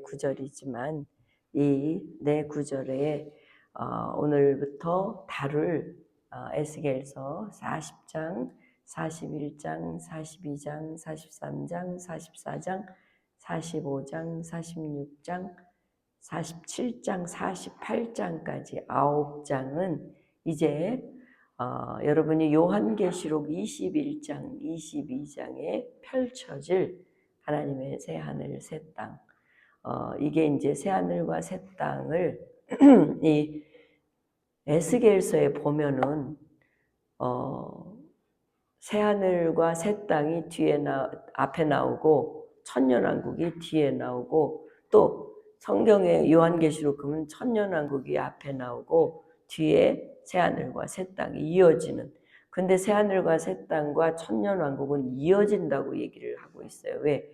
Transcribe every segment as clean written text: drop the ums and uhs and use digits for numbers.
구절이지만 이 네 구절에 오늘부터 다룰 에스겔서 40장, 41장, 42장, 43장, 44장, 45장, 46장, 47장, 48장까지 9장은 이제 여러분이 요한계시록 21장, 22장에 펼쳐질 하나님의 새하늘, 새 땅, 이게 이제 새하늘과 새 땅을 이 에스겔서에 보면은 새하늘과 새 땅이 앞에 나오고 천년왕국이 뒤에 나오고, 또 성경의 요한계시록 보면 천년왕국이 앞에 나오고 뒤에 새하늘과 새 땅이 이어지는. 근데 새하늘과 새 땅과 천년왕국은 이어진다고 얘기를 하고 있어요. 왜?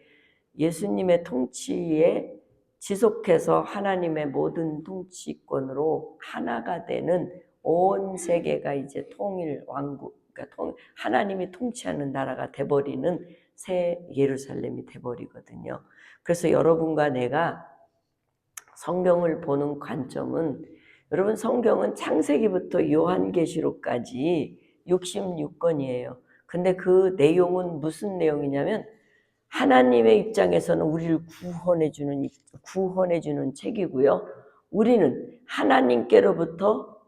예수님의 통치에 지속해서 하나님의 모든 통치권으로 하나가 되는 온 세계가 이제 통일 왕국, 그러니까 하나님이 통치하는 나라가 돼버리는 새 예루살렘이 돼버리거든요. 그래서 여러분과 내가 성경을 보는 관점은, 여러분 성경은 창세기부터 요한계시록까지 66권이에요. 근데 그 내용은 무슨 내용이냐면 하나님의 입장에서는 우리를 구원해주는 책이고요. 우리는 하나님께로부터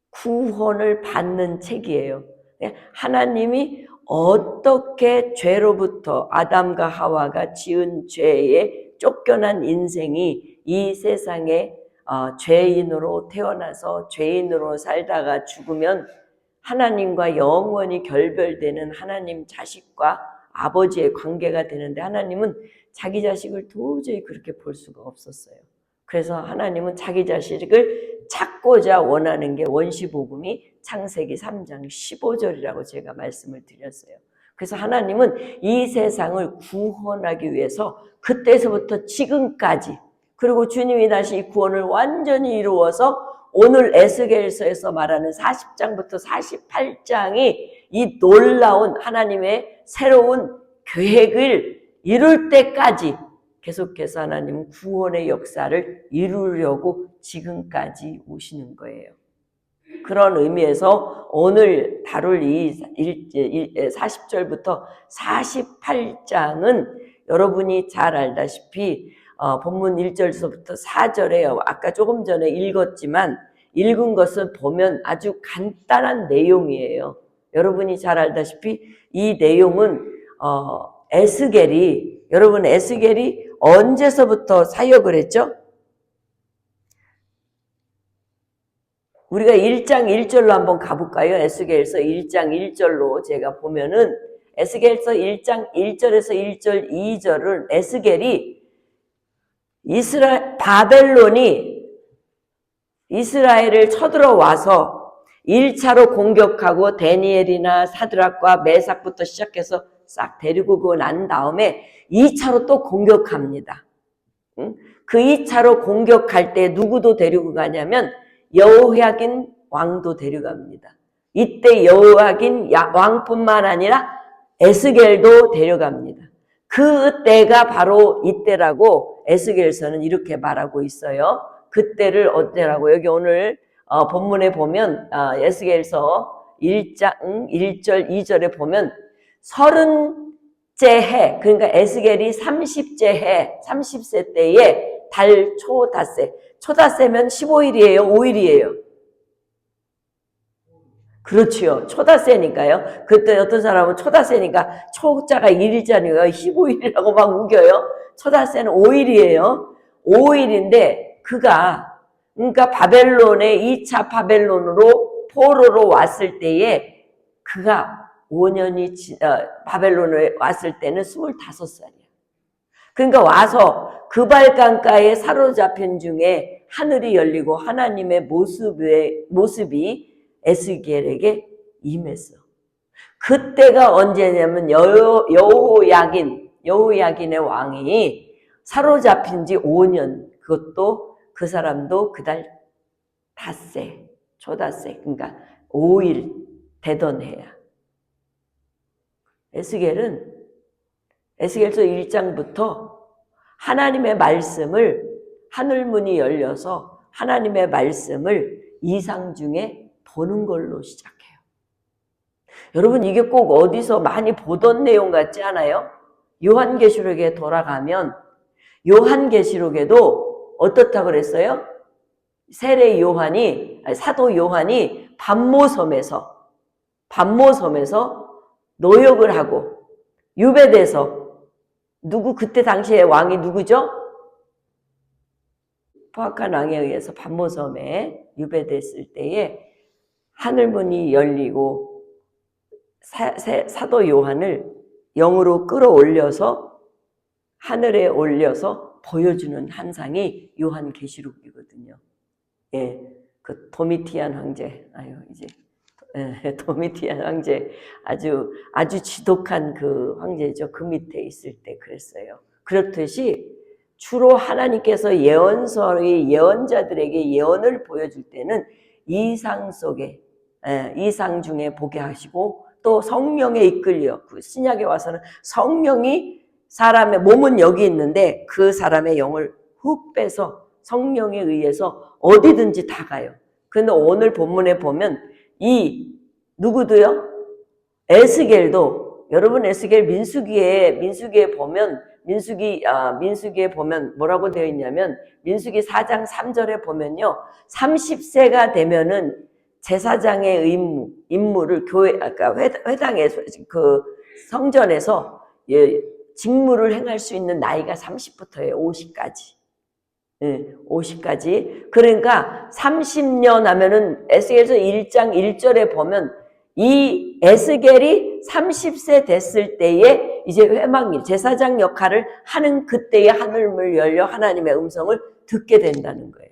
구원을 받는 책이에요. 하나님이 어떻게 죄로부터 아담과 하와가 지은 죄에 쫓겨난 인생이 이 세상에 죄인으로 태어나서 죄인으로 살다가 죽으면 하나님과 영원히 결별되는 하나님 자식과 아버지의 관계가 되는데, 하나님은 자기 자식을 도저히 그렇게 볼 수가 없었어요. 그래서 하나님은 자기 자식을 찾고자 원하는 게 원시복음이 창세기 3장 15절이라고 제가 말씀을 드렸어요. 그래서 하나님은 이 세상을 구원하기 위해서 그때서부터 지금까지, 그리고 주님이 다시 이 구원을 완전히 이루어서 오늘 에스겔서에서 말하는 40장부터 48장이 이 놀라운 하나님의 새로운 계획을 이룰 때까지 계속해서 하나님은 구원의 역사를 이루려고 지금까지 오시는 거예요. 그런 의미에서 오늘 다룰 이 40절부터 48장은 여러분이 잘 알다시피 본문 1절서부터 4절에 아까 조금 전에 읽었지만 읽은 것을 보면 아주 간단한 내용이에요. 여러분이 잘 알다시피 이 내용은 여러분 에스겔이 언제서부터 사역을 했죠? 우리가 1장 1절로 한번 가볼까요? 에스겔서 1장 1절로 제가 보면은 에스겔서 1장 1절에서 1절 2절은 에스겔이 바벨론이 이스라엘을 쳐들어와서 1차로 공격하고 다니엘이나 사드락과 메삭부터 시작해서 싹 데리고 오고 난 다음에 2차로 또 공격합니다. 그 2차로 공격할 때 누구도 데리고 가냐면 여호야긴 왕도 데려갑니다. 이때 여호야긴 왕뿐만 아니라 에스겔도 데려갑니다. 그 때가 바로 이때라고 에스겔서는 이렇게 말하고 있어요. 그때를 어때라고, 여기 오늘 본문에 보면 에스겔서 1장 1절 2절에 보면 30째 해, 그러니까 에스겔이 30째 해, 30세 때에 달 초닷새, 초닷새면 15일이에요, 5일이에요? 그렇지요. 초닷새니까요. 그때 어떤 사람은 초닷새니까 초자가 1일자니까 15일이라고 막 우겨요. 초닷새는 5일이에요. 5일인데 그러니까 바벨론에 2차 바벨론으로 포로로 왔을 때에 그가 5년이 바벨론에 왔을 때는 25살이야. 그러니까 와서 그발강가에 사로잡힌 중에 하늘이 열리고 하나님의 모습이 에스겔에게 임했어. 그때가 언제냐면 여호야긴의 왕이 사로잡힌 지 5년, 그것도 그 사람도 그달 닷새, 초닷새, 그러니까 5일 되던 해야. 에스겔서 1장부터 하나님의 말씀을 하늘문이 열려서 하나님의 말씀을 이상중에 보는 걸로 시작해요. 여러분 이게 꼭 어디서 많이 보던 내용 같지 않아요? 요한계시록에 돌아가면 요한계시록에도 어떻다고 그랬어요? 세례 요한이 사도 요한이 반모섬에서 노역을 하고 유배돼서 누구 그때 당시에 왕이 누구죠? 포악한 왕에 의해서 반모섬에 유배됐을 때에 하늘문이 열리고 사도 요한을 영으로 끌어올려서 하늘에 올려서 보여주는 환상이 요한계시록이거든요. 예, 그 도미티안 황제, 도미티안 황제 아주 지독한 그 황제죠. 그 밑에 있을 때 그랬어요. 그렇듯이 주로 하나님께서 예언자들에게 예언을 보여줄 때는 이상 속에 이상 중에 보게 하시고 또 성령에 이끌려 신약에 와서는 성령이 사람의 몸은 여기 있는데 그 사람의 영을 훅 빼서 성령에 의해서 어디든지 다 가요. 그런데 오늘 본문에 보면 누구도요? 에스겔도 여러분 에스겔 민수기에 보면 민수기에 보면 뭐라고 되어 있냐면 민수기 4장 3절에 보면요. 30세가 되면은 제사장의 임무를 회당에서 그 성전에서 직무를 행할 수 있는 나이가 30부터예요. 50까지. 50까지. 그러니까 30년 하면은 에스겔서 1장 1절에 보면 이 에스겔이 30세 됐을 때에 이제 회막일 제사장 역할을 하는 그때에 하늘문을 열려 하나님의 음성을 듣게 된다는 거예요.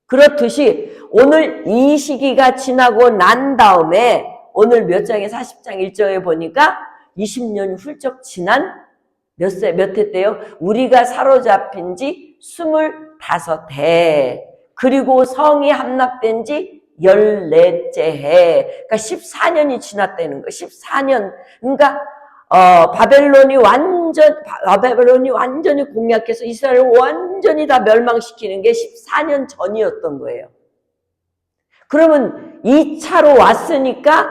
그렇듯이 오늘 이 시기가 지나고 난 다음에 오늘 몇 장에 40장 1절에 보니까 20년이 훌쩍 지난 몇 해 때요? 우리가 사로잡힌 지 25해. 그리고 성이 함락된 지 14째 해. 그러니까 14년이 지났다는 거예요. 14년. 그러니까 바벨론이 완전히 공략해서 이스라엘을 완전히 다 멸망시키는 게 14년 전이었던 거예요. 그러면 2차로 왔으니까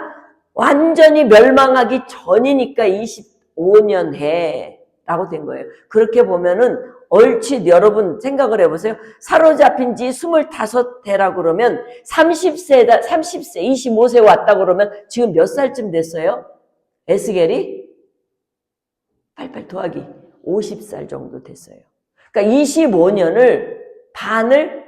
완전히 멸망하기 전이니까 25년 해라고 된 거예요. 그렇게 보면은 얼핏 여러분 생각을 해보세요. 사로잡힌 지 25해라고 그러면 30세, 25세 왔다 그러면 지금 몇 살쯤 됐어요? 에스겔이? 빨빨 더하기 50살 정도 됐어요. 그러니까 25년을 반을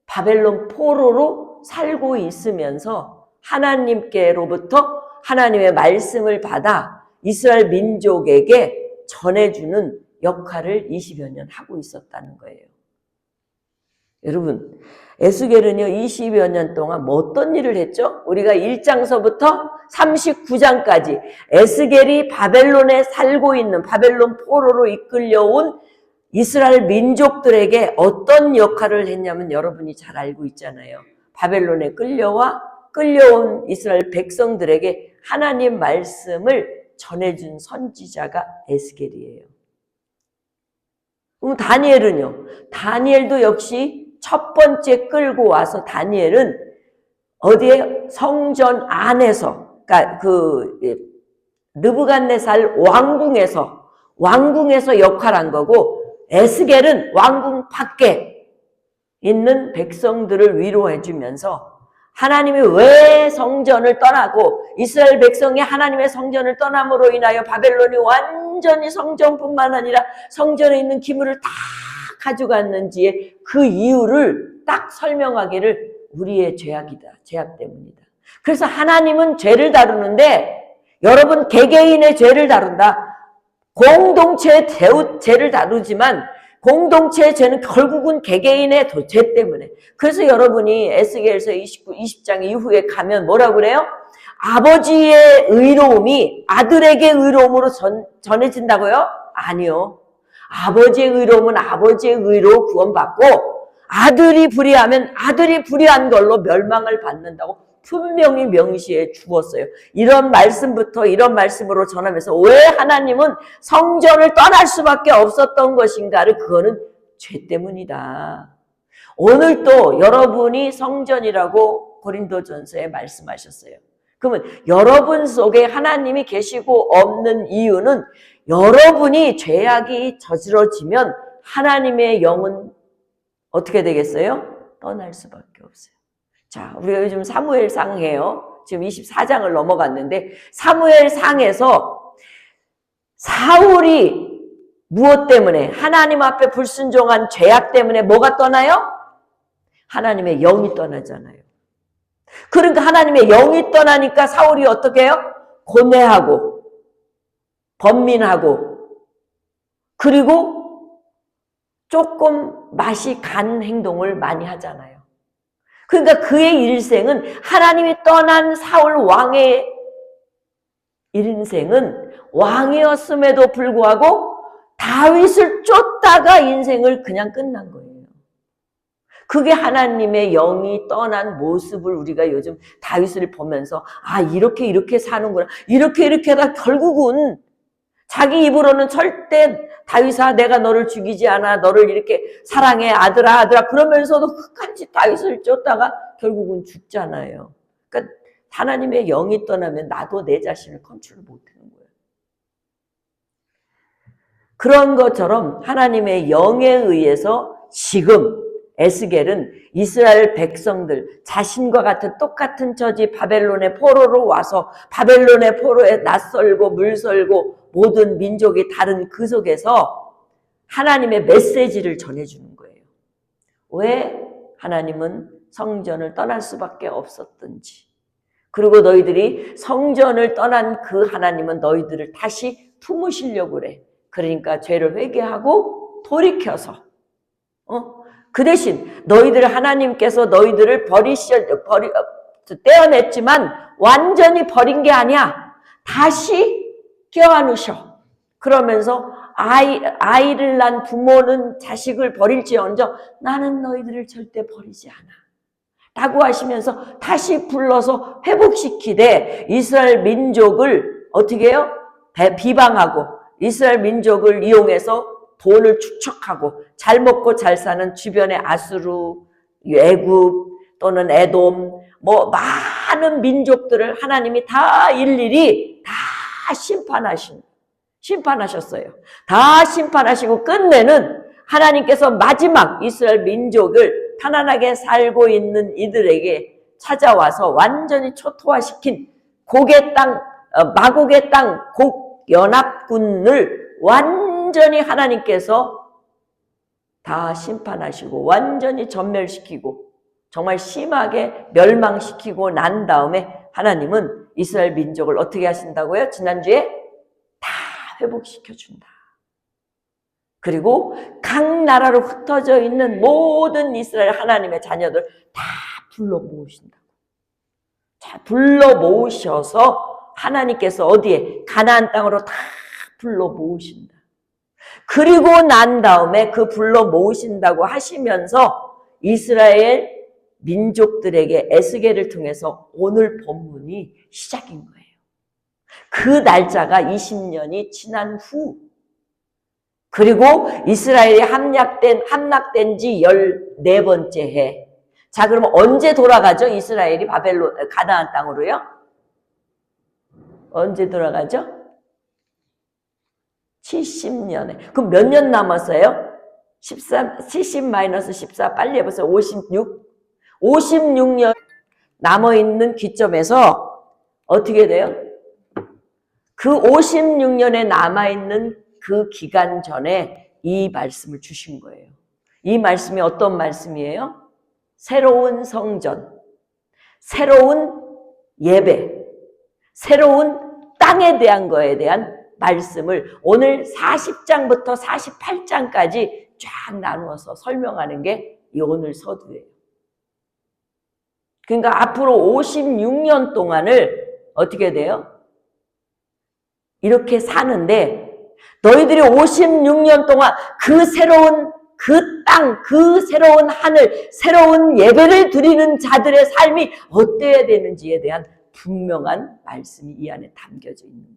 바벨론 포로로 살고 있으면서 하나님께로부터 하나님의 말씀을 받아 이스라엘 민족에게 전해주는 역할을 20여 년 하고 있었다는 거예요. 여러분, 에스겔은요 20여 년 동안 뭐 어떤 일을 했죠? 우리가 1장서부터 39장까지 에스겔이 바벨론에 살고 있는 바벨론 포로로 이끌려온 이스라엘 민족들에게 어떤 역할을 했냐면 여러분이 잘 알고 있잖아요. 바벨론에 끌려온 이스라엘 백성들에게 하나님 말씀을 전해준 선지자가 에스겔이에요. 그럼 다니엘은요? 다니엘도 역시 첫 번째 끌고 와서 다니엘은 어디에? 성전 안에서, 그러니까 느부갓네살 왕궁에서 역할한 거고 에스겔은 왕궁 밖에 있는 백성들을 위로해 주면서 하나님이 왜 성전을 떠나고 이스라엘 백성이 하나님의 성전을 떠남으로 인하여 바벨론이 완전히 성전뿐만 아니라 성전에 있는 기물을 다 가져갔는지의 그 이유를 딱 설명하기를 우리의 죄악 때문이다. 그래서 하나님은 죄를 다루는데 여러분 개개인의 죄를 다룬다. 공동체의 죄를 다루지만 공동체의 죄는 결국은 개개인의 죄 때문에. 그래서 여러분이 에스겔서 20장 이후에 가면 뭐라고 그래요? 아버지의 의로움이 아들에게 의로움으로 전해진다고요? 아니요. 아버지의 의로움은 아버지의 의로 구원받고 아들이 불의하면 아들이 불의한 걸로 멸망을 받는다고 분명히 명시해 주었어요. 이런 말씀부터 이런 말씀으로 전하면서 왜 하나님은 성전을 떠날 수밖에 없었던 것인가를, 그거는 죄 때문이다. 오늘 또 여러분이 성전이라고 고린도전서에 말씀하셨어요. 그러면 여러분 속에 하나님이 계시고 없는 이유는 여러분이 죄악이 저지러지면 하나님의 영은 어떻게 되겠어요? 떠날 수밖에 없어요. 자, 우리가 요즘 사무엘상 해요. 지금 24장을 넘어갔는데 사무엘상에서 사울이 무엇 때문에, 하나님 앞에 불순종한 죄악 때문에 뭐가 떠나요? 하나님의 영이 떠나잖아요. 그러니까 하나님의 영이 떠나니까 사울이 어떻게 해요? 고뇌하고 번민하고 그리고 조금 맛이 간 행동을 많이 하잖아요. 그러니까 그의 일생은, 하나님이 떠난 사울 왕의 인생은 왕이었음에도 불구하고 다윗을 쫓다가 인생을 그냥 끝난 거예요. 그게 하나님의 영이 떠난 모습을 우리가 요즘 다윗을 보면서 이렇게 사는구나, 이렇게 하다 결국은 자기 입으로는 절대 다윗아 내가 너를 죽이지 않아, 너를 이렇게 사랑해 아들아 그러면서도 끝까지 다윗을 쫓다가 결국은 죽잖아요. 그러니까 하나님의 영이 떠나면 나도 내 자신을 컨트롤 못하는 거예요. 그런 것처럼 하나님의 영에 의해서 지금 에스겔은 이스라엘 백성들, 자신과 같은 똑같은 처지 바벨론의 포로로 와서 바벨론의 포로에 낯설고 물설고 모든 민족이 다른 그 속에서 하나님의 메시지를 전해주는 거예요. 왜 하나님은 성전을 떠날 수밖에 없었던지, 그리고 너희들이 성전을 떠난 그 하나님은 너희들을 다시 품으시려고 그래. 그러니까 죄를 회개하고 돌이켜서 그 대신 너희들을, 하나님께서 너희들을 떼어냈지만 완전히 버린 게 아니야. 다시 껴안으셔. 그러면서 아이를 낳은 부모는 자식을 버릴지언정 나는 너희들을 절대 버리지 않아 라고 하시면서 다시 불러서 회복시키되, 이스라엘 민족을 어떻게 해요? 비방하고 이스라엘 민족을 이용해서 돈을 축적하고 잘 먹고 잘 사는 주변의 아수르, 애굽 또는 에돔, 많은 민족들을 하나님이 다 일일이 다 심판하셨어요. 다 심판하시고 끝내는 하나님께서 마지막 이스라엘 민족을 편안하게 살고 있는 이들에게 찾아와서 완전히 초토화시킨 고개 땅, 마곡의 땅 곡연합군을 완전히 하나님께서 다 심판하시고 완전히 전멸시키고 정말 심하게 멸망시키고 난 다음에 하나님은 이스라엘 민족을 어떻게 하신다고요? 지난주에 다 회복시켜준다. 그리고 각 나라로 흩어져 있는 모든 이스라엘 하나님의 자녀들 다 불러 모으신다고. 자, 불러 모으셔서 하나님께서 어디에? 가나안 땅으로 다 불러 모으신다. 그리고 난 다음에 그 불러 모으신다고 하시면서 이스라엘 민족들에게 에스겔을 통해서 오늘 본문이 시작인 거예요. 그 날짜가 20년이 지난 후, 그리고 이스라엘이 함락된 지 14번째 해. 자, 그러면 언제 돌아가죠? 이스라엘이 가나안 땅으로요? 언제 돌아가죠? 70년에. 그럼 몇 년 남았어요? 70-14 빨리 해보세요. 56년 남아있는 기점에서 어떻게 돼요? 그 56년에 남아있는 그 기간 전에 이 말씀을 주신 거예요. 이 말씀이 어떤 말씀이에요? 새로운 성전, 새로운 예배, 새로운 땅에 대한 거에 대한 말씀을 오늘 40장부터 48장까지 쫙 나누어서 설명하는 게 이 오늘 서두예요. 그러니까 앞으로 56년 동안을 어떻게 돼요? 이렇게 사는데 너희들이 56년 동안 그 새로운 그 땅, 그 새로운 하늘, 새로운 예배를 드리는 자들의 삶이 어때야 되는지에 대한 분명한 말씀이 이 안에 담겨져 있는 거예요.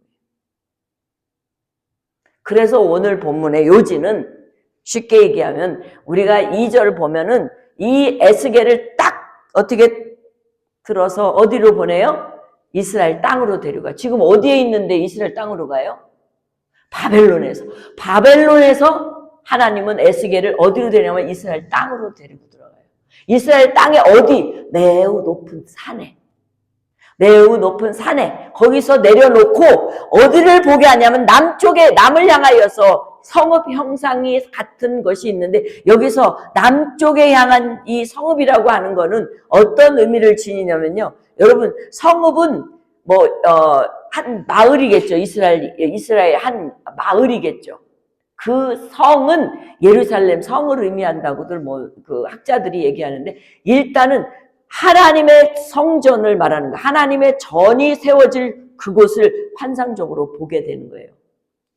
그래서 오늘 본문의 요지는 쉽게 얘기하면 우리가 2절 보면은 이 에스겔을 딱 어떻게 들어서 어디로 보내요? 이스라엘 땅으로 데려가. 지금 어디에 있는데 이스라엘 땅으로 가요? 바벨론에서. 바벨론에서 하나님은 에스겔을 어디로 데려가면 이스라엘 땅으로 데리고 들어가요. 이스라엘 땅에 어디? 매우 높은 산에. 매우 높은 산에 거기서 내려놓고 어디를 보게 하냐면 남쪽에 남을 향하여서 성읍 형상이 같은 것이 있는데 여기서 남쪽에 향한 이 성읍이라고 하는 거는 어떤 의미를 지니냐면요. 여러분 성읍은 한 마을이겠죠. 이스라엘 한 마을이겠죠. 그 성은 예루살렘 성을 의미한다고들 그 학자들이 얘기하는데 일단은 하나님의 성전을 말하는 거예요. 하나님의 전이 세워질 그곳을 환상적으로 보게 되는 거예요.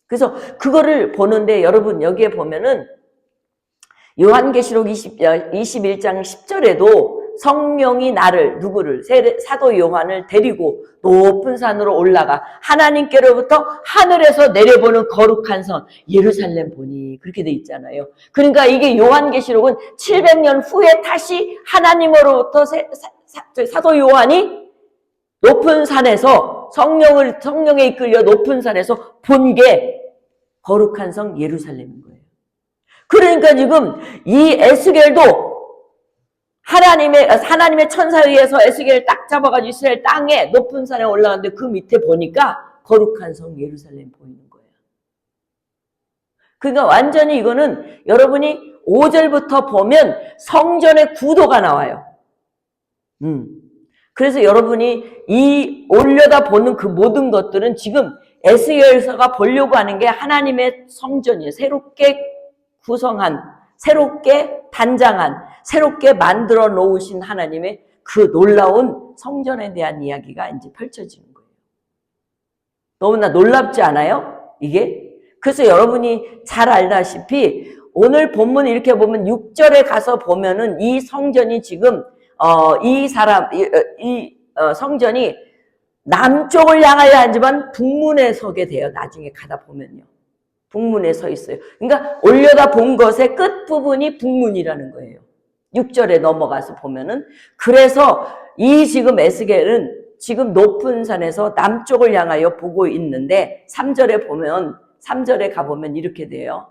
그래서 그거를 보는데 여러분 여기에 보면은 요한계시록 21장 10절에도 성령이 누구를 사도 요한을 데리고 높은 산으로 올라가 하나님께로부터 하늘에서 내려보는 거룩한 성 예루살렘 보니 그렇게 돼 있잖아요. 그러니까 이게 요한계시록은 700년 후에 다시 하나님으로부터 사도 요한이 높은 산에서 성령에 이끌려 높은 산에서 본 게 거룩한 성 예루살렘인 거예요. 그러니까 지금 이 에스겔도 하나님의 천사에 의해서 에스겔을 딱 잡아가지고 이스라엘 땅에 높은 산에 올라갔는데 그 밑에 보니까 거룩한 성 예루살렘 보이는 거예요. 그러니까 완전히 이거는 여러분이 5절부터 보면 성전의 구도가 나와요. 그래서 여러분이 이 올려다 보는 그 모든 것들은 지금 에스겔서가 보려고 하는 게 하나님의 성전이에요. 새롭게 구성한, 새롭게 단장한, 새롭게 만들어 놓으신 하나님의 그 놀라운 성전에 대한 이야기가 이제 펼쳐지는 거예요. 너무나 놀랍지 않아요? 이게? 그래서 여러분이 잘 알다시피 오늘 본문 이렇게 보면 6절에 가서 보면은 이 성전이 지금 성전이 남쪽을 향하여 하지만 북문에 서게 돼요. 나중에 가다 보면요. 북문에 서 있어요. 그러니까 올려다 본 것의 끝부분이 북문이라는 거예요. 6절에 넘어가서 보면은. 그래서 이 지금 에스겔은 지금 높은 산에서 남쪽을 향하여 보고 있는데 3절에 가보면 이렇게 돼요.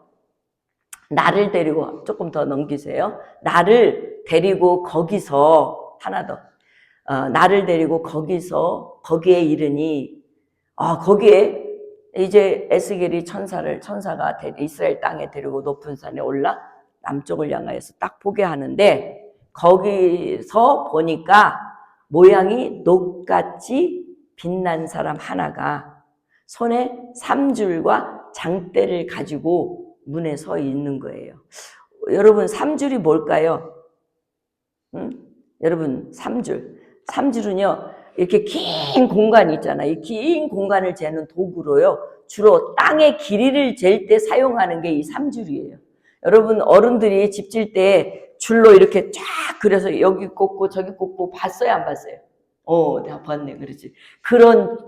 나를 데리고 조금 더 넘기세요. 나를 데리고 거기서 하나 더 나를 데리고 거기에 이르니 거기에 이제 에스겔이 천사가 이스라엘 땅에 데리고 높은 산에 올라 남쪽을 향하여서 딱 보게 하는데 거기서 보니까 모양이 녹같이 빛난 사람 하나가 손에 삼줄과 장대를 가지고 문에 서 있는 거예요. 여러분 삼줄이 뭘까요? 여러분 삼줄은요 이렇게 긴 공간이 있잖아요. 이 긴 공간을 재는 도구로요 주로 땅의 길이를 잴 때 사용하는 게 이 삼줄이에요. 여러분 어른들이 집 질 때 줄로 이렇게 쫙 그려서 여기 꽂고 저기 꽂고 봤어요 안 봤어요? 내가 봤네. 그렇지.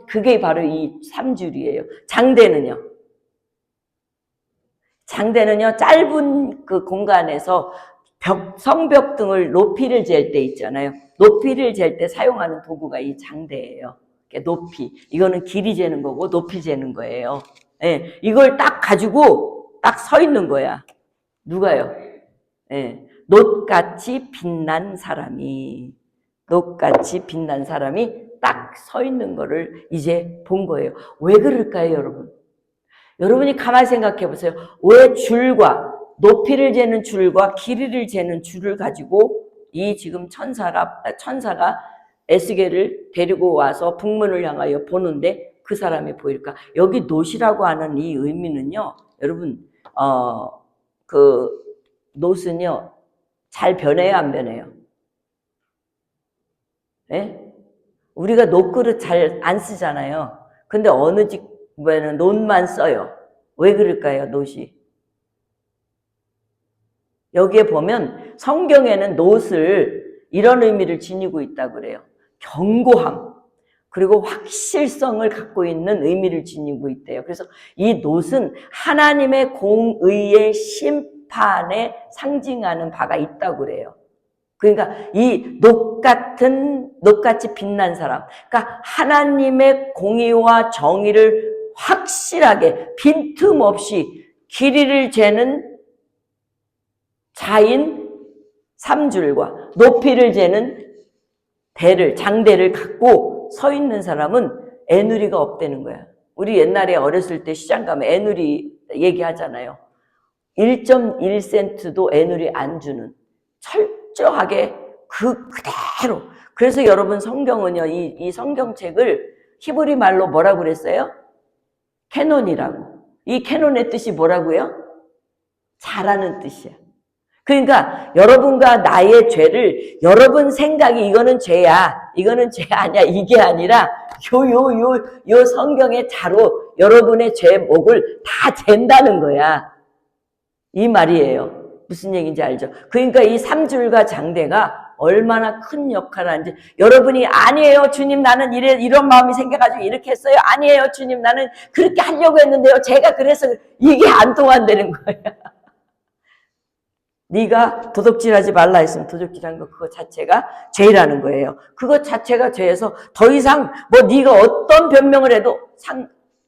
그게 바로 이 삼줄이에요. 장대는요 짧은 그 공간에서 성벽 등을 높이를 잴 때 있잖아요. 높이를 잴 때 사용하는 도구가 이 장대예요. 높이. 이거는 길이 재는 거고 높이 재는 거예요. 예, 이걸 딱 가지고 딱 서 있는 거야. 누가요? 예, 녹같이 빛난 사람이 딱 서 있는 거를 이제 본 거예요. 왜 그럴까요, 여러분? 여러분이 가만히 생각해 보세요. 왜 높이를 재는 줄과 길이를 재는 줄을 가지고 이 지금 천사가 에스겔을 데리고 와서 북문을 향하여 보는데 그 사람이 보일까? 여기 놋이라고 하는 이 의미는요, 여러분, 그 놋은요, 잘 변해요, 안 변해요? 예? 우리가 놋그릇 잘 안 쓰잖아요. 근데 어느 집에는 놋만 써요. 왜 그럴까요, 놋이? 여기에 보면 성경에는 놋을 이런 의미를 지니고 있다고 그래요. 견고함, 그리고 확실성을 갖고 있는 의미를 지니고 있대요. 그래서 이 놋은 하나님의 공의의 심판에 상징하는 바가 있다고 그래요. 그러니까 이 놋같이 빛난 사람, 그러니까 하나님의 공의와 정의를 확실하게 빈틈없이 길이를 재는 자인 3줄과 높이를 재는 장대를 갖고 서 있는 사람은 애누리가 없다는 거야. 우리 옛날에 어렸을 때 시장 가면 애누리 얘기하잖아요. 1.1센트도 애누리 안 주는, 철저하게 그대로. 그래서 여러분 성경은요, 이 성경책을 히브리 말로 뭐라고 그랬어요? 캐논이라고. 이 캐논의 뜻이 뭐라고요? 잘하는 뜻이야. 그러니까 여러분과 나의 죄를 여러분 생각이 이거는 죄야, 이거는 죄 아니야, 이게 아니라 요 성경의 자로 여러분의 죄목을 다 잰다는 거야. 이 말이에요. 무슨 얘기인지 알죠? 그러니까 이 3줄과 장대가 얼마나 큰 역할을 하는지. 여러분이 아니에요 주님, 나는 이런 마음이 생겨가지고 이렇게 했어요. 아니에요 주님, 나는 그렇게 하려고 했는데요, 제가 그래서 이게 안 통한다는 거야. 네가 도둑질하지 말라 했으면 도둑질한 거 그거 자체가 죄라는 거예요. 그거 자체가 죄여서 더 이상 뭐 네가 어떤 변명을 해도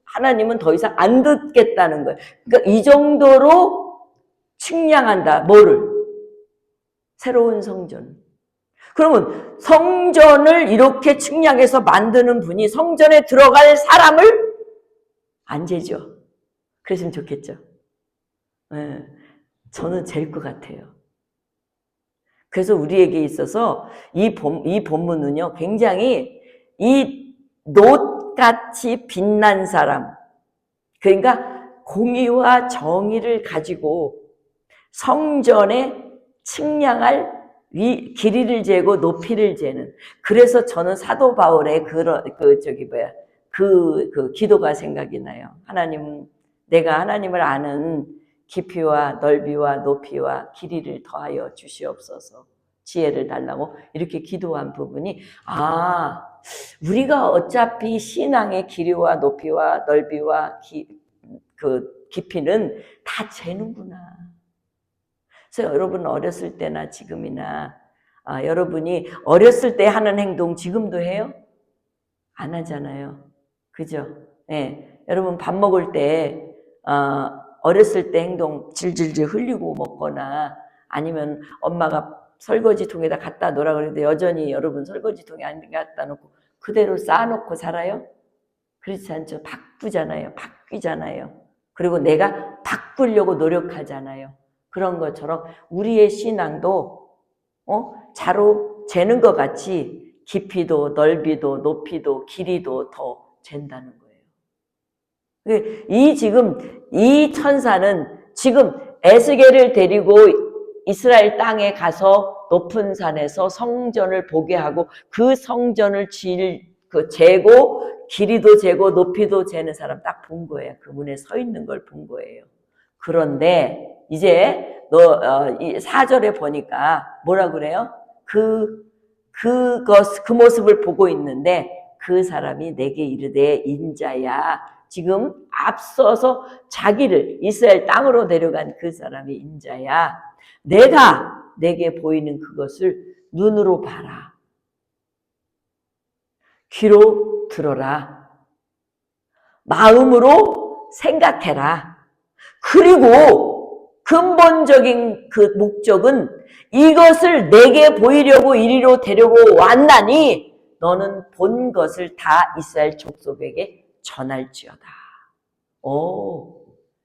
하나님은 더 이상 안 듣겠다는 거예요. 그러니까 이 정도로 측량한다. 뭐를? 새로운 성전. 그러면 성전을 이렇게 측량해서 만드는 분이 성전에 들어갈 사람을 안 재죠. 그랬으면 좋겠죠. 네. 저는 잴 것 같아요. 그래서 우리에게 있어서 이 본문은요, 굉장히 이 놋같이 빛난 사람, 그러니까 공의와 정의를 가지고 성전에 측량할 길이를 재고 높이를 재는. 그래서 저는 사도 바울의 그 기도가 생각이 나요. 내가 하나님을 아는 깊이와 넓이와 높이와 길이를 더하여 주시옵소서. 지혜를 달라고 이렇게 기도한 부분이, 우리가 어차피 신앙의 길이와 높이와 넓이와 깊이는 다 재는구나. 그래서 여러분 어렸을 때나 지금이나 여러분이 어렸을 때 하는 행동 지금도 해요? 안 하잖아요. 그죠? 네. 여러분 밥 먹을 때 어렸을 때 행동 질질질 흘리고 먹거나, 아니면 엄마가 설거지통에다 갖다 놓으라 그러는데 여전히 여러분 설거지통에 안 갖다 놓고 그대로 쌓아놓고 살아요? 그렇지 않죠. 바뀌잖아요. 그리고 내가 바꾸려고 노력하잖아요. 그런 것처럼 우리의 신앙도 자로 재는 것 같이 깊이도 넓이도 높이도 길이도 더 잰다는 거예요. 이 천사는 지금 에스겔을 데리고 이스라엘 땅에 가서 높은 산에서 성전을 보게 하고 그 성전을 재고 길이도 재고 높이도 재는 사람 딱 본 거예요. 그 문에 서 있는 걸 본 거예요. 그런데 이제 이 4절에 보니까 뭐라 그래요? 그 모습을 보고 있는데 그 사람이 내게 이르되 인자야. 지금 앞서서 자기를 이스라엘 땅으로 데려간 그 사람이 인자야. 내게 보이는 그것을 눈으로 봐라. 귀로 들어라. 마음으로 생각해라. 그리고 근본적인 그 목적은 이것을 내게 보이려고 이리로 데리고 왔나니 너는 본 것을 다 이스라엘 족속에게 전할지어다.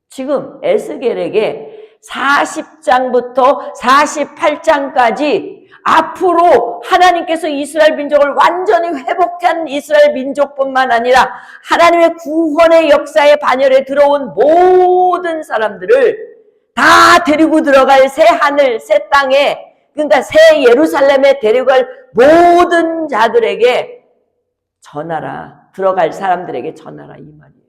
지금 에스겔에게 40장부터 48장까지 앞으로 하나님께서 이스라엘 민족을 완전히 회복한 이스라엘 민족뿐만 아니라 하나님의 구원의 역사의 반열에 들어온 모든 사람들을 다 데리고 들어갈 새 하늘, 새 땅에, 그러니까 새 예루살렘에 데려갈 모든 자들에게 전하라. 들어갈 사람들에게 전하라, 이 말이에요.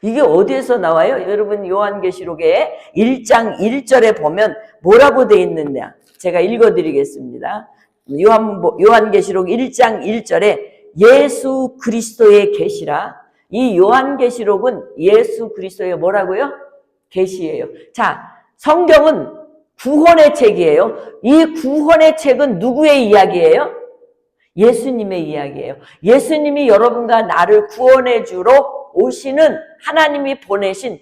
이게 어디에서 나와요? 여러분 요한계시록에 1장 1절에 보면 뭐라고 돼 있느냐? 제가 읽어드리겠습니다. 요한계시록 1장 1절에 예수 그리스도의 계시라. 이 요한계시록은 예수 그리스도의 뭐라고요? 계시예요. 자, 성경은 구원의 책이에요. 이 구원의 책은 누구의 이야기예요? 예수님의 이야기예요. 예수님이 여러분과 나를 구원해 주러 오시는 하나님이 보내신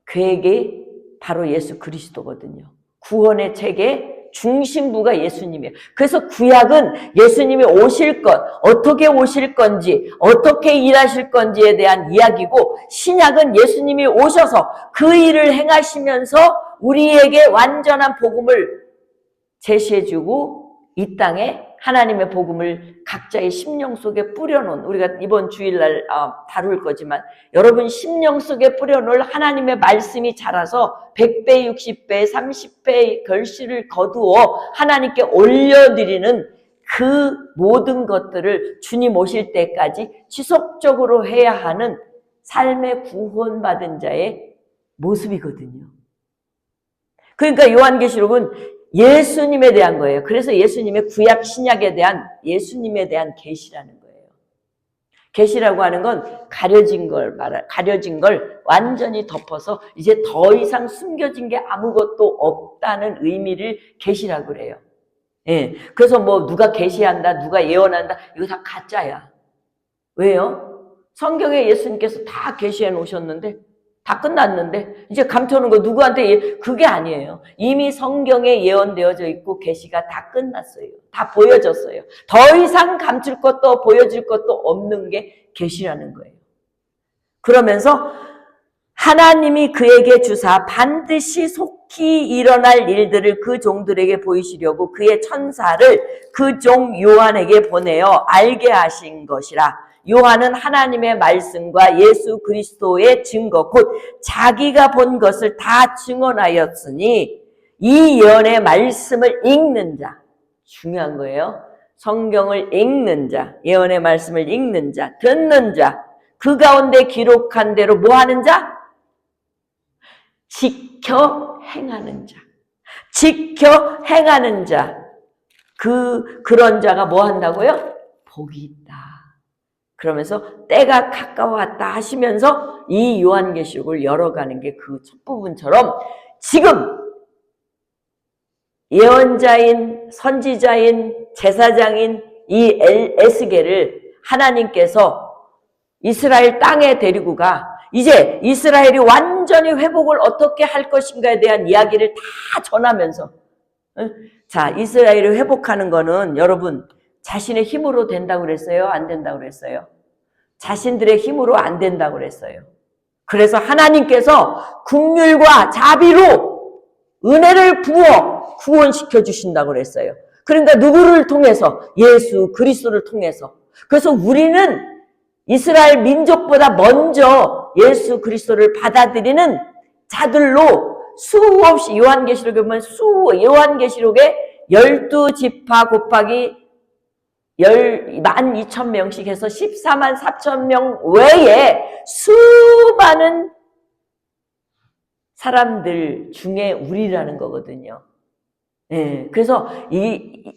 계획이 바로 예수 그리스도거든요. 구원의 책의 중심부가 예수님이에요. 그래서 구약은 예수님이 오실 것, 어떻게 오실 건지, 어떻게 일하실 건지에 대한 이야기고, 신약은 예수님이 오셔서 그 일을 행하시면서 우리에게 완전한 복음을 제시해주고 이 땅에 하나님의 복음을 각자의 심령 속에 뿌려놓은, 우리가 이번 주일날 다룰 거지만 여러분 심령 속에 뿌려놓을 하나님의 말씀이 자라서 100배, 60배, 30배의 결실을 거두어 하나님께 올려드리는 그 모든 것들을 주님 오실 때까지 지속적으로 해야 하는 삶의 구원받은 자의 모습이거든요. 그러니까 요한계시록은 예수님에 대한 거예요. 그래서 예수님의 구약 신약에 대한 예수님에 대한 계시라는 거예요. 계시라고 하는 건 가려진 걸 완전히 덮어서 이제 더 이상 숨겨진 게 아무것도 없다는 의미를 계시라고 그래요. 예. 그래서 뭐 누가 계시한다, 누가 예언한다, 이거 다 가짜야. 왜요? 성경에 예수님께서 다 계시해 놓으셨는데 다 끝났는데 이제 감춰놓은 거 누구한테 그게 아니에요. 이미 성경에 예언되어져 있고 계시가 다 끝났어요. 다 보여졌어요. 더 이상 감출 것도 보여줄 것도 없는 게 계시라는 거예요. 그러면서 하나님이 그에게 주사 반드시 속히 일어날 일들을 그 종들에게 보이시려고 그의 천사를 그 종 요한에게 보내어 알게 하신 것이라. 요한은 하나님의 말씀과 예수 그리스도의 증거 곧 자기가 본 것을 다 증언하였으니 이 예언의 말씀을 읽는 자, 중요한 거예요. 성경을 읽는 자, 예언의 말씀을 읽는 자, 듣는 자, 그 가운데 기록한 대로 뭐 하는 자? 지켜 행하는 자. 지켜 행하는 자. 그런 자가 뭐 한다고요? 복이 있다. 그러면서 때가 가까웠다 하시면서 이 요한계시록을 열어가는 게 그 첫 부분처럼 지금 예언자인 선지자인 제사장인 이 에스겔을 하나님께서 이스라엘 땅에 데리고 가 이제 이스라엘이 완전히 회복을 어떻게 할 것인가에 대한 이야기를 다 전하면서 자, 이스라엘을 회복하는 거는 여러분 자신의 힘으로 된다고 그랬어요? 안 된다고 그랬어요? 자신들의 힘으로 안 된다고 그랬어요. 그래서 하나님께서 긍휼과 자비로 은혜를 부어 구원시켜 주신다고 그랬어요. 그러니까 누구를 통해서? 예수 그리스도를 통해서. 그래서 우리는 이스라엘 민족보다 먼저 예수 그리스도를 받아들이는 자들로 수없이 요한계시록에 보면 요한계시록에 12지파 곱하기 12,000명씩 해서 14만 4천 명 외에 수많은 사람들 중에 우리라는 거거든요. 예, 그래서 이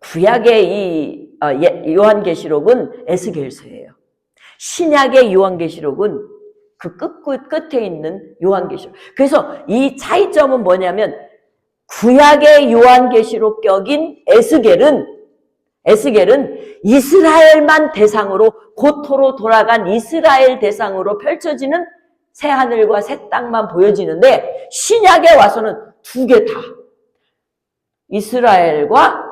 구약의 이 요한계시록은 에스겔서예요. 신약의 요한계시록은 그 끝에 있는 요한계시록. 그래서 이 차이점은 뭐냐면 구약의 요한계시록 격인 에스겔은 이스라엘만 대상으로 고토로 돌아간 이스라엘 대상으로 펼쳐지는 새하늘과 새 땅만 보여지는데 신약에 와서는 두 개 다 이스라엘과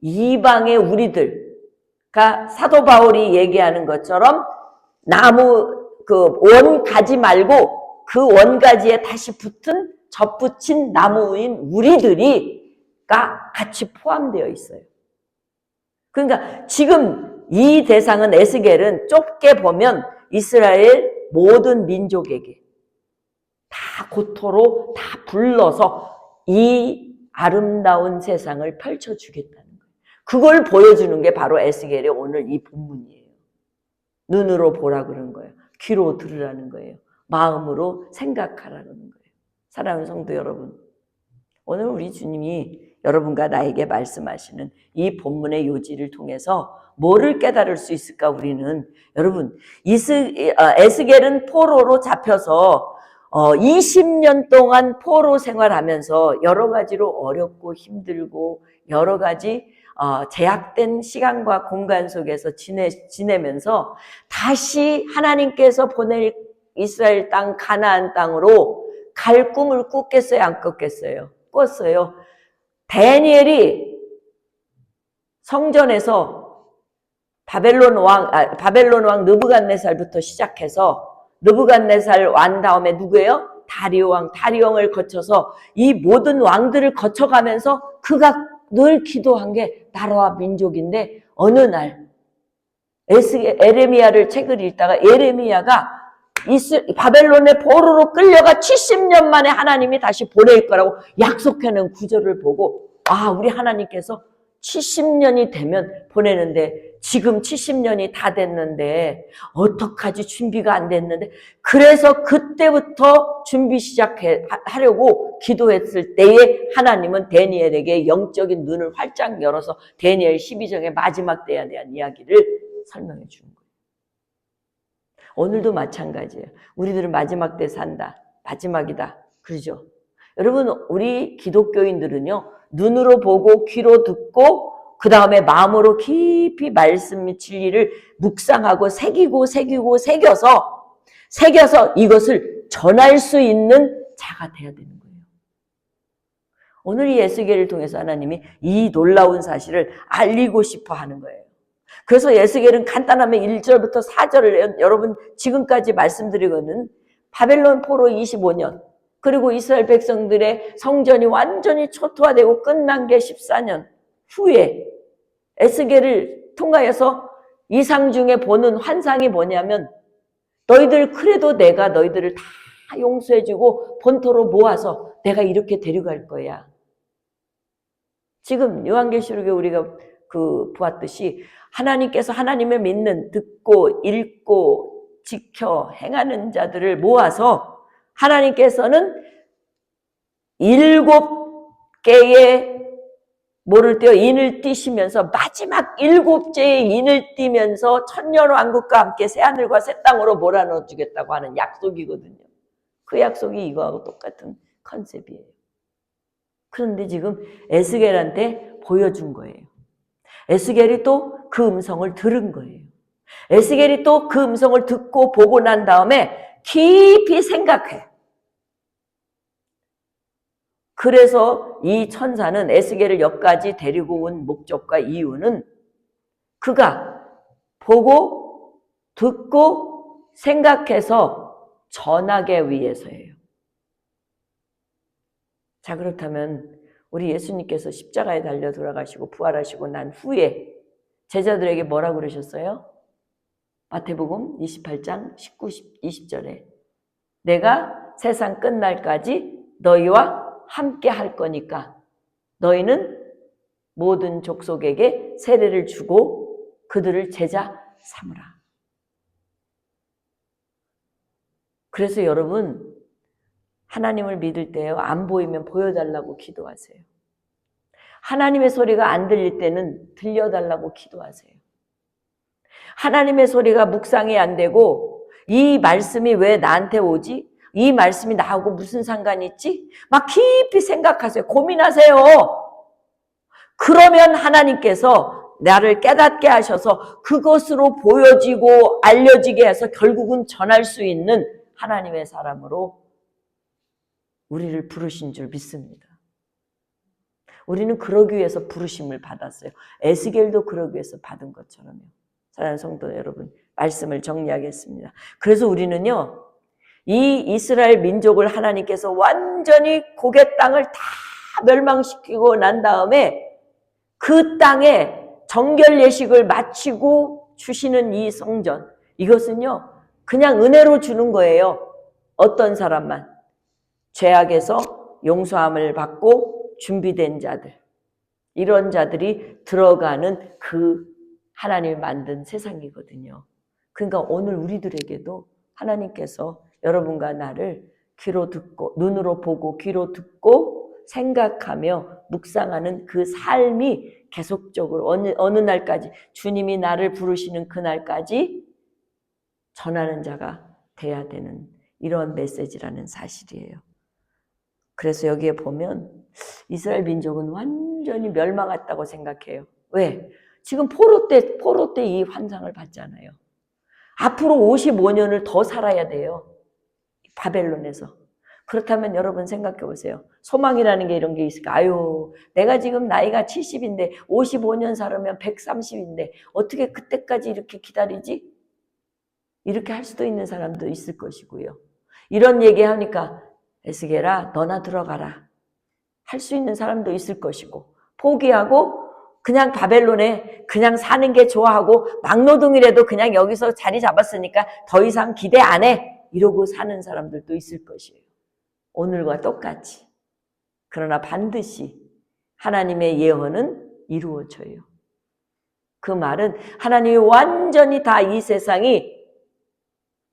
이방의 우리들가 사도 바울이 얘기하는 것처럼 나무 그 원가지 말고 그 원가지에 다시 접붙인 나무인 우리들이가 같이 포함되어 있어요. 그러니까 지금 이 대상은 에스겔은 좁게 보면 이스라엘 모든 민족에게 다 고토로 다 불러서 이 아름다운 세상을 펼쳐주겠다는 거예요. 그걸 보여주는 게 바로 에스겔의 오늘 이 본문이에요. 눈으로 보라 그런 거예요. 귀로 들으라는 거예요. 마음으로 생각하라는 거예요. 사랑하는 성도 여러분, 오늘 우리 주님이 여러분과 나에게 말씀하시는 이 본문의 요지를 통해서 뭐를 깨달을 수 있을까? 우리는 여러분, 에스겔은 포로로 잡혀서 20년 동안 포로 생활하면서 여러 가지로 어렵고 힘들고 여러 가지 제약된 시간과 공간 속에서 지내면서 다시 하나님께서 보낼 이스라엘 땅 가나안 땅으로 갈 꿈을 꿨겠어요? 안 꿨겠어요? 꿨어요. 다니엘이 성전에서 바벨론 왕 느부갓네살부터 시작해서 느부갓네살 왕 다음에 누구예요? 다리오 왕을 거쳐서 이 모든 왕들을 거쳐가면서 그가 늘 기도한 게 나라와 민족인데 어느 날 에레미야를 책을 읽다가 에레미야가 바벨론의 포로로 끌려가 70년 만에 하나님이 다시 보낼 거라고 약속하는 구절을 보고 우리 하나님께서 70년이 되면 보내는데 지금 70년이 다 됐는데 어떡하지? 준비가 안 됐는데 그래서 그때부터 준비 시작하려고 기도했을 때에 하나님은 다니엘에게 영적인 눈을 활짝 열어서 다니엘 12장의 마지막 때에 대한 이야기를 설명해 주는 거예요. 오늘도 마찬가지예요. 우리들은 마지막 때 산다. 마지막이다. 그러죠? 여러분, 우리 기독교인들은요, 눈으로 보고 귀로 듣고 그 다음에 마음으로 깊이 말씀 및 진리를 묵상하고 새겨서 이것을 전할 수 있는 자가 돼야 되는 거예요. 오늘 이 에스겔을 통해서 하나님이 이 놀라운 사실을 알리고 싶어 하는 거예요. 그래서 에스겔은 간단하면 1절부터 4절을 여러분 지금까지 말씀드리거든. 바벨론 포로 25년 그리고 이스라엘 백성들의 성전이 완전히 초토화되고 끝난 게 14년 후에 에스겔을 통하여서 이상 중에 보는 환상이 뭐냐면 너희들 그래도 내가 너희들을 다 용서해주고 본토로 모아서 내가 이렇게 데려갈 거야. 지금 요한계시록에 우리가 보았듯이 하나님께서 하나님을 믿는 듣고 읽고 지켜 행하는 자들을 모아서 하나님께서는 7개의 인을 띠시면서 마지막 7제의 인을 띠면서 천년왕국과 함께 새하늘과 새 땅으로 몰아넣어 주겠다고 하는 약속이거든요. 그 약속이 이거하고 똑같은 컨셉이에요. 그런데 지금 에스겔한테 보여준 거예요. 에스겔이 또 그 음성을 들은 거예요. 에스겔이 또 그 음성을 듣고 보고 난 다음에 깊이 생각해. 그래서 이 천사는 에스겔을 여기까지 데리고 온 목적과 이유는 그가 보고 듣고 생각해서 전하기 위해서예요. 자, 그렇다면 우리 예수님께서 십자가에 달려 돌아가시고 부활하시고 난 후에 제자들에게 뭐라고 그러셨어요? 마태복음 28장 19, 20절에 내가 세상 끝날까지 너희와 함께 할 거니까 너희는 모든 족속에게 세례를 주고 그들을 제자 삼으라. 그래서 여러분 하나님을 믿을 때요 안 보이면 보여달라고 기도하세요. 하나님의 소리가 안 들릴 때는 들려달라고 기도하세요. 하나님의 소리가 묵상이 안 되고 이 말씀이 왜 나한테 오지? 이 말씀이 나하고 무슨 상관이 있지? 막 깊이 생각하세요. 고민하세요. 그러면 하나님께서 나를 깨닫게 하셔서 그것으로 보여지고 알려지게 해서 결국은 전할 수 있는 하나님의 사람으로 우리를 부르신 줄 믿습니다. 우리는 그러기 위해서 부르심을 받았어요. 에스겔도 그러기 위해서 받은 것처럼요. 사랑하는 성도 여러분, 말씀을 정리하겠습니다. 그래서 우리는요, 이 이스라엘 민족을 하나님께서 완전히 고개 땅을 다 멸망시키고 난 다음에 그 땅에 정결 예식을 마치고 주시는 이 성전, 이것은요, 그냥 은혜로 주는 거예요. 어떤 사람만. 죄악에서 용서함을 받고 준비된 자들, 이런 자들이 들어가는 그 하나님이 만든 세상이거든요. 그러니까 오늘 우리들에게도 하나님께서 여러분과 나를 귀로 듣고 눈으로 보고 귀로 듣고 생각하며 묵상하는 그 삶이 계속적으로 어느 날까지 주님이 나를 부르시는 그날까지 전하는 자가 돼야 되는 이런 메시지라는 사실이에요. 그래서 여기에 보면 이스라엘 민족은 완전히 멸망했다고 생각해요. 왜? 지금 포로 때 이 환상을 봤잖아요. 앞으로 55년을 더 살아야 돼요. 바벨론에서. 그렇다면 여러분 생각해 보세요. 소망이라는 게 이런 게 있을까? 아유, 내가 지금 나이가 70인데 55년 살으면 130인데 어떻게 그때까지 이렇게 기다리지? 이렇게 할 수도 있는 사람도 있을 것이고요. 이런 얘기하니까 에스겔아 너나 들어가라. 할 수 있는 사람도 있을 것이고 포기하고 그냥 바벨론에 그냥 사는 게 좋아하고 막노동이라도 그냥 여기서 자리 잡았으니까 더 이상 기대 안 해. 이러고 사는 사람들도 있을 것이에요. 오늘과 똑같이. 그러나 반드시 하나님의 예언은 이루어져요. 그 말은 하나님이 완전히 다 이 세상이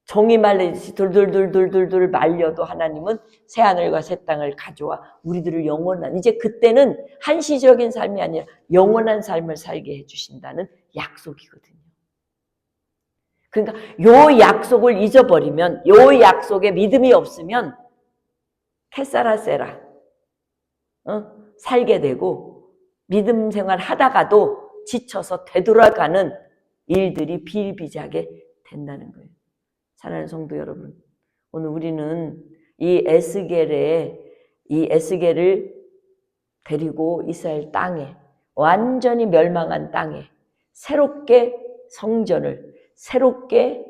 종이 말리듯이 둘둘둘둘둘둘 말려도 하나님은 새하늘과 새 땅을 가져와 우리들을 영원한 이제 그때는 한시적인 삶이 아니라 영원한 삶을 살게 해주신다는 약속이거든요. 그러니까 요 약속을 잊어버리면 요 약속에 믿음이 없으면 캐사라세라 살게 되고 믿음 생활 하다가도 지쳐서 되돌아가는 일들이 비일비재하게 된다는 거예요. 사랑하는 성도 여러분, 오늘 우리는 이 에스겔을 데리고 이스라엘 땅에 완전히 멸망한 땅에 새롭게 성전을 새롭게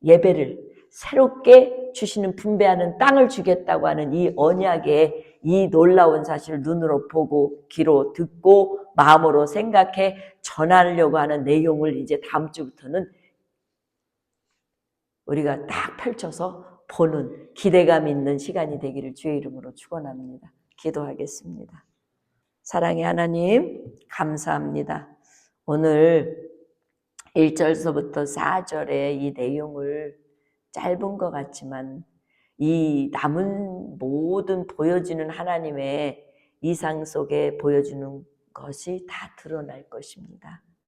예배를 새롭게 주시는 분배하는 땅을 주겠다고 하는 이 언약의 이 놀라운 사실을 눈으로 보고 귀로 듣고 마음으로 생각해 전하려고 하는 내용을 이제 다음 주부터는 우리가 딱 펼쳐서 보는 기대감 있는 시간이 되기를 주의 이름으로 축원합니다. 기도하겠습니다. 사랑의 하나님 감사합니다. 오늘 1절서부터 4절의 이 내용을 짧은 것 같지만 이 남은 모든 보여지는 하나님의 이상 속에 보여주는 것이 다 드러날 것입니다.